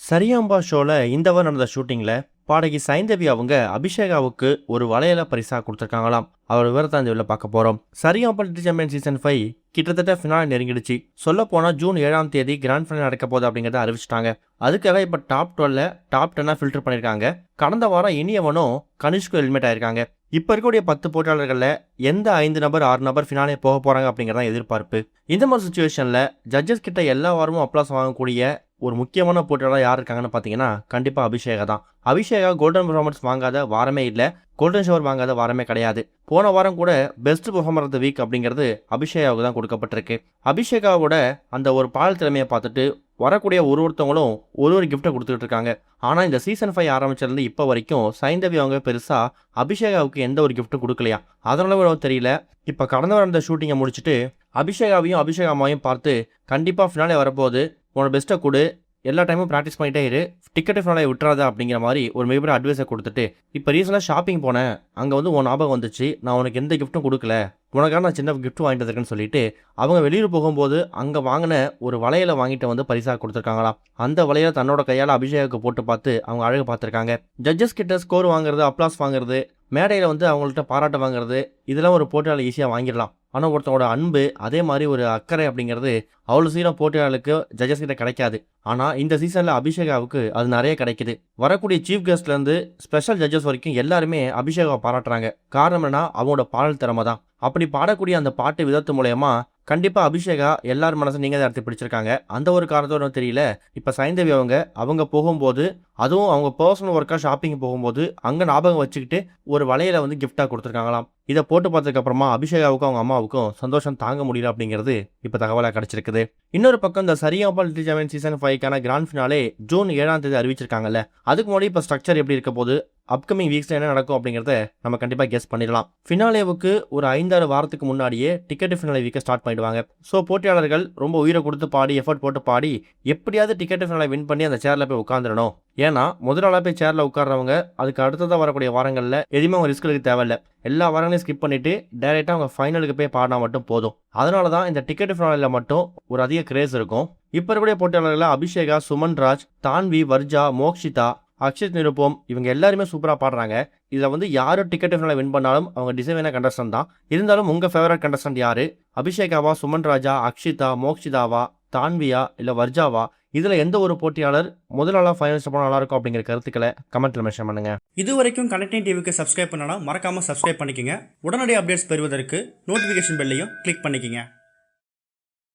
சரியாம்பா ஷோல இந்த வாரம் நடந்த ஷூட்டிங்ல பாடகி சைந்தவி அவங்க அபிஷேகாவுக்கு ஒரு வளையல பரிசா கொடுத்துருக்காங்களாம். அவர் விவரத்தை இந்த வீடியோல பார்க்க போறோம். சரியாம்பா லிட்டில் சாம்பியன் சீசன் 5 கிட்டத்தட்ட ஃபினாலே நெருங்கிடுச்சு. சொல்ல போனா ஜூன் 7ஆம் தேதி கிராண்ட் ஃபினாலே நடக்க போகுது அப்படிங்கறத அறிவிச்சிட்டாங்க. அதுக்காக இப்ப டாப் 12 டாப் 10 ஃபில்டர் பண்ணிருக்காங்க. கடந்த வாரம் இனியவனும் கனிஷ்கும் எலிமினேட் ஆயிருக்காங்க. இப்ப இருக்கக்கூடிய 10 போட்டியாளர்கள்ல எந்த 5 நபர் 6 நபர் ஃபினாலே போக போறாங்க அப்படிங்கறத எதிர்பார்ப்பு. இந்த மாதிரி சுச்சுவேஷன்ல ஜட்ஜஸ் கிட்ட எல்லா வாரமும் அப்ளாஸ் வாங்கக்கூடிய ஒரு முக்கியமான போட்டியாளர் யார் இருக்காங்கன்னு பார்த்தீங்கன்னா கண்டிப்பா அபிஷேகா தான். அபிஷேகா கோல்டன் பெர்ஃபார்மன்ஸ் வாங்காத வாரமே இல்லை, கோல்டன் ஷவர் வாங்காத வாரமே கிடையாது. போன வாரம் கூட best performer of the week அப்படிங்கிறது அபிஷேகாவுக்கு தான் கொடுக்கப்பட்டிருக்கு. அபிஷேகாவோட அந்த ஒரு பால் திறமையை பார்த்துட்டு வரக்கூடிய ஒருத்தவங்களும் ஒரு கிஃப்ட்டை கொடுத்துட்டு இருக்காங்க. ஆனால் இந்த சீசன் 5 ஆரம்பிச்சிருந்து இப்போ வரைக்கும் சைந்தவி அவங்க பெருசா அபிஷேகாவுக்கு எந்த ஒரு கிஃப்ட்டும் கொடுக்கலையா, அதனால தெரியல. இப்போ கடந்த வாரம் இந்த ஷூட்டிங்கை முடிச்சுட்டு அபிஷேகாவையும் அபிஷேகாமையும் பார்த்து கண்டிப்பாக ஃபினாலே வரப்போகுது, உன்னோட பெஸ்ட்டை கொடு, எல்லா டைமும் ப்ராக்டிஸ் பண்ணிட்டே இரு, டிக்கெட் ஃபினாலே விட்டுறாத அப்படிங்கிற மாதிரி ஒரு மிகப்பெரிய அட்வைஸை கொடுத்துட்டு இப்போ ரீசெண்டாக ஷாப்பிங் போனேன், அங்கே உன் ஞாபகம் வந்துச்சு, நான் உனக்கு எந்த கிஃப்ட்டும் கொடுக்கல, உனக்காக நான் சின்ன கிஃப்ட் வாங்கிட்டு இருக்கேன்னு சொல்லிட்டு அவங்க வெளியூர் போகும்போது அங்கே வாங்கின ஒரு வளையலை வாங்கிட்டு பரிசாக கொடுத்துருக்காங்களாம். அந்த வளையலை தன்னோட கையால் அபிஷேகாவுக்கு போட்டு பார்த்து அவங்க அழகு பார்த்துருக்காங்க. ஜட்ஜஸ் கிட்ட ஸ்கோர் வாங்குறது, அப்ளாஸ் வாங்குறது, மேடையில் அவங்கள்ட்ட பாராட்டு வாங்குறது, இதெல்லாம் ஒரு போட்டியாளர் ஈஸியாக வாங்கிடலாம். ஆனால் ஒருத்தவங்களோட அன்பு, அதே மாதிரி ஒரு அக்கறை அப்படிங்கிறது அவ்வளோ சீக்கிரம் போட்டியாளருக்கு ஜட்ஜஸ் கிட்ட கிடைக்காது. ஆனால் இந்த சீசனில் அபிஷேகாவுக்கு அது நிறைய கிடைக்குது. வரக்கூடிய சீஃப் கெஸ்ட்லேருந்து ஸ்பெஷல் ஜட்ஜஸ் வரைக்கும் எல்லாருமே அபிஷேகாவை பாராட்டுறாங்க. காரணம் என்னன்னா அவங்களோட பாடல் திறமை தான். அப்படி பாடக்கூடிய அந்த பாட்டு விதத்து மூலயமா கண்டிப்பா அபிஷேகா எல்லார் மனசும் நீங்க தான் எடுத்து பிடிச்சிருக்காங்க. அந்த ஒரு காரணத்தோட தெரியல, இப்ப சைந்தவி அவங்க போகும்போது, அதுவும் அவங்க பர்சனல் ஒர்க்கா ஷாப்பிங் போகும்போது அங்க ஞாபகம் வச்சுக்கிட்டு ஒரு வளையல கிஃப்டா கொடுத்துருக்காங்களாம். இதை போட்டு பார்த்ததுக்கு அப்புறமா அபிஷேகாவுக்கும் அவங்க அம்மாவுக்கும் சந்தோஷம் தாங்க முடியல அப்படிங்கிறது இப்ப தகவலா கிடைச்சிருக்குது. இன்னொரு பக்கம் இந்த சரியாம்பா லிட்டில் சாம்பியன் சீசன் 5க்கான கிராண்ட் ஃபினாலே ஜூன் 7ஆம் தேதி அறிவிச்சிருக்காங்கல்ல. அதுக்கு முன்னாடி இப்ப ஸ்ட்ரக்சர் எப்படி இருக்க போது, அப்கமிங் வீக்ஸ்ல என்ன நடக்கும் அப்படிங்கறத நம்ம கண்டிப்பா கெஸ் பண்ணிடலாம். ஃபினாலேவுக்கு ஒரு 5-6 வாரத்துக்கு முன்னாடியே டிக்கெட் ஃபினாலே வீக்கை ஸ்டார்ட் பண்ணிடுவாங்க. ஸோ போட்டியாளர்கள் ரொம்ப உயிரை கொடுத்து பாடி, எஃபர்ட் போட்டு பாடி எப்படியாவது டிக்கெட் ஃபினாலே வின் பண்ணி அந்த சேர்ல போய் உட்காந்துடணும். ஏன்னா முதலாளா போய் சேர்ல உட்கார்றவங்க அதுக்கு அடுத்ததான் வரக்கூடிய வாரங்கள்ல எதுவுமே அவங்க ரிஸ்க் எடுக்க தேவையில்ல. எல்லா வாரங்களையும் ஸ்கிப் பண்ணிட்டு டைரக்டா அவங்க ஃபைனலுக்கு போய் பாடினா மட்டும் போதும். அதனால தான் இந்த டிக்கெட் ஃபினாலேல மட்டும் ஒரு அதிக கிரேஸ் இருக்கும். இப்ப இருக்கக்கூடிய போட்டியாளர்கள் அபிஷேகா, சுமன் ராஜ், தான்வி, வர்ஜா, மோக்ஷிதா, அக்ஷித் நிருப்பம், இவங்க எல்லாருமே சூப்பரா பாடுறாங்க. இதுல யாரு டிக்கெட் ஃபினாலே வின் பண்ணாலும் அவங்க டிசைவான கண்டஸ்டன்ட் தான். இருந்தாலும் உங்க ஃபேவரட் கண்டஸ்டன்ட் யாரு? அபிஷேகாவா, சுமன் ராஜா, அக்ஷிதா, மோக்ஷிதாவா, தான்வியா இல்ல வர்ஜாவா? இதுல எந்த ஒரு போட்டியாளர் முதல் நாளா ஃபைனல்ஸ் போனா நல்லா இருக்கும் அப்படிங்கிற கருத்துக்களை கமெண்ட்ல மென்ஷன் பண்ணுங்க. இது வரைக்கும் கனெக்டிங் டிவிக்கு சப்ஸ்கிரைப் பண்ணனா மறக்காம சப்ஸ்கிரைப் பண்ணிக்கங்க. உடனடி அப்டேட்ஸ் பெறுவதற்கு நோட்டிபிகேஷன் பெல்லையும் கிளிக் பண்ணிக்கங்க.